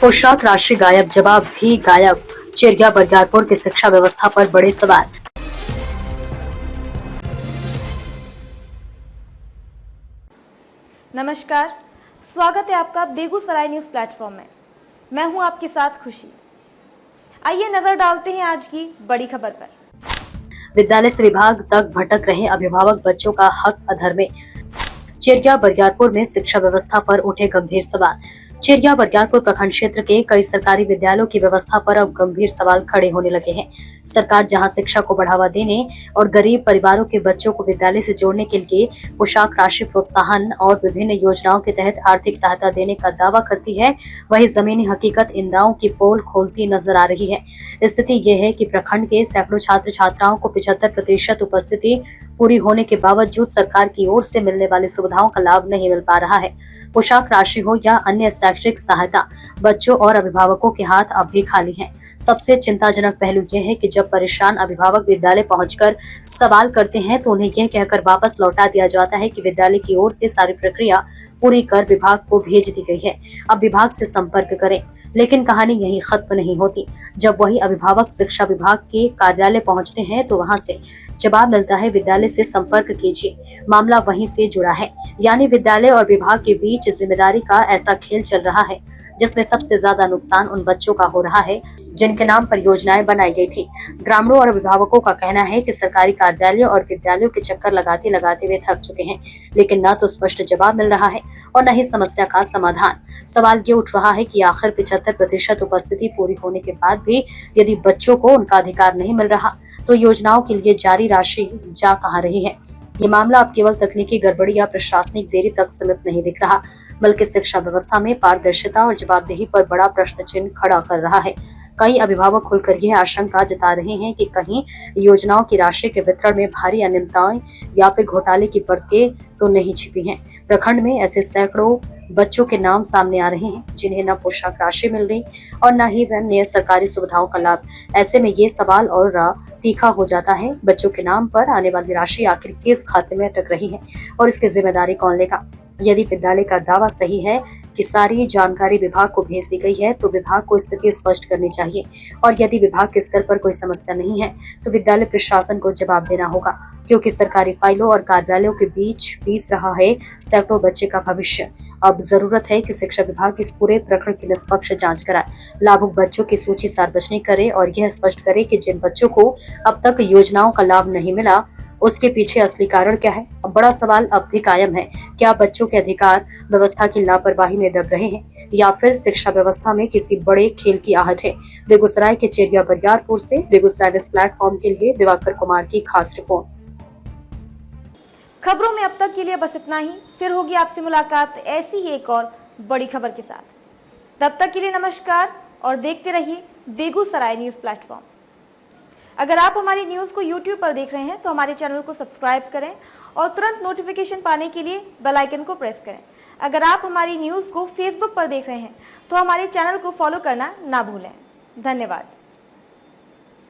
पोशाक राशि गायब, जवाब भी गायब। चिरगिया बरियारपुर की शिक्षा व्यवस्था पर बड़े सवाल। नमस्कार, स्वागत है आपका बेगूसराय न्यूज प्लेटफॉर्म में। मैं हूं आपके साथ खुशी। आइए नजर डालते हैं आज की बड़ी खबर पर। विद्यालय से विभाग तक भटक रहे अभिभावक, बच्चों का हक अधर में। चिरगिया बरियारपुर में शिक्षा व्यवस्था पर उठे गंभीर सवाल। चिरगिया बरियारपुर प्रखंड क्षेत्र के कई सरकारी विद्यालयों की व्यवस्था पर अब गंभीर सवाल खड़े होने लगे हैं। सरकार जहां शिक्षा को बढ़ावा देने और गरीब परिवारों के बच्चों को विद्यालय से जोड़ने के लिए पोशाक राशि प्रोत्साहन और विभिन्न योजनाओं के तहत आर्थिक सहायता देने का दावा करती है, वहीं जमीनी हकीकत इन दावों की पोल खोलती नजर आ रही है। स्थिति ये है कि प्रखंड के सैकड़ों छात्र छात्राओं को 75% उपस्थिति पूरी होने के बावजूद सरकार की ओर से मिलने वाली सुविधाओं का लाभ नहीं मिल पा रहा है। पोशाक राशि हो या अन्य शैक्षिक सहायता, बच्चों और अभिभावकों के हाथ अब भी खाली हैं। सबसे चिंताजनक पहलू यह है कि जब परेशान अभिभावक विद्यालय पहुंचकर सवाल करते हैं तो उन्हें यह कहकर वापस लौटा दिया जाता है कि विद्यालय की ओर से सारी प्रक्रिया पूरी कर विभाग को भेज दी गई है, अब विभाग से संपर्क करें। लेकिन कहानी यही खत्म नहीं होती। जब वही अभिभावक शिक्षा विभाग के कार्यालय पहुंचते हैं तो वहां से जवाब मिलता है, विद्यालय से संपर्क कीजिए। मामला वहीं से जुड़ा है, यानी विद्यालय और विभाग के बीच जिम्मेदारी का ऐसा खेल चल रहा है जिसमें सबसे ज्यादा नुकसान उन बच्चों का हो रहा है जिनके नाम पर योजनाएं बनाई गई थी। ग्रामीणों और अभिभावकों का कहना है कि सरकारी कार्यालयों और विद्यालयों के चक्कर लगाते लगाते वे थक चुके हैं, लेकिन न तो स्पष्ट जवाब मिल रहा है और न ही समस्या का समाधान। सवाल ये उठ रहा है कि आखिर 75% उपस्थिति पूरी होने के बाद भी यदि बच्चों को उनका अधिकार नहीं मिल रहा तो योजनाओं के लिए जारी राशि जा कहाँ रही है। ये मामला अब केवल तकनीकी गड़बड़ी या प्रशासनिक देरी तक सीमित नहीं दिख रहा, बल्कि शिक्षा व्यवस्था में पारदर्शिता और जवाबदेही पर बड़ा प्रश्न चिन्ह खड़ा कर रहा है। कई अभिभावक खुलकर यह आशंका जता रहे हैं कि कहीं योजनाओं की राशि के वितरण में भारी अनियमितताएं या फिर घोटाले की परतें तो नहीं छिपी हैं। प्रखंड में ऐसे सैकड़ों बच्चों के नाम सामने आ रहे हैं जिन्हें न पोशाक राशि मिल रही और न ही अन्य सरकारी सुविधाओं का लाभ। ऐसे में ये सवाल और तीखा हो जाता है, बच्चों के नाम पर आने वाली राशि आखिर किस खाते में अटक रही है और इसकी जिम्मेदारी कौन लेगा। यदि विद्यालय का दावा सही है कि सारी जानकारी विभाग को भेज दी गई है तो विभाग को स्थिति स्पष्ट करनी चाहिए, और यदि विभाग के स्तर पर कोई समस्या नहीं है तो विद्यालय प्रशासन को जवाब देना होगा, क्योंकि सरकारी फाइलों और कार्यालयों के बीच बीस रहा है सैकड़ों बच्चे का भविष्य। अब जरूरत है कि शिक्षा विभाग इस पूरे प्रकरण की निष्पक्ष जांच कराए, लाभुक बच्चों की सूची सार्वजनिक करे और यह स्पष्ट करे कि जिन बच्चों को अब तक योजनाओं का लाभ नहीं मिला उसके पीछे असली कारण क्या है। अब बड़ा सवाल अब भी कायम है, क्या बच्चों के अधिकार व्यवस्था की लापरवाही में दब रहे हैं या फिर शिक्षा व्यवस्था में किसी बड़े खेल की आहट है। बेगूसराय के चिरगिया बरियारपुर से बेगूसराय न्यूज प्लेटफॉर्म के लिए दिवाकर कुमार की खास रिपोर्ट। खबरों में अब तक के लिए बस इतना ही, फिर होगी आपसे मुलाकात ऐसी ही एक और बड़ी खबर के साथ। तब तक के लिए नमस्कार और देखते रहिए बेगूसराय न्यूज प्लेटफॉर्म। अगर आप हमारी न्यूज़ को YouTube पर देख रहे हैं तो हमारे चैनल को सब्सक्राइब करें और तुरंत नोटिफिकेशन पाने के लिए बेल आइकन को प्रेस करें। अगर आप हमारी न्यूज़ को Facebook पर देख रहे हैं तो हमारे चैनल को फॉलो करना ना भूलें। धन्यवाद।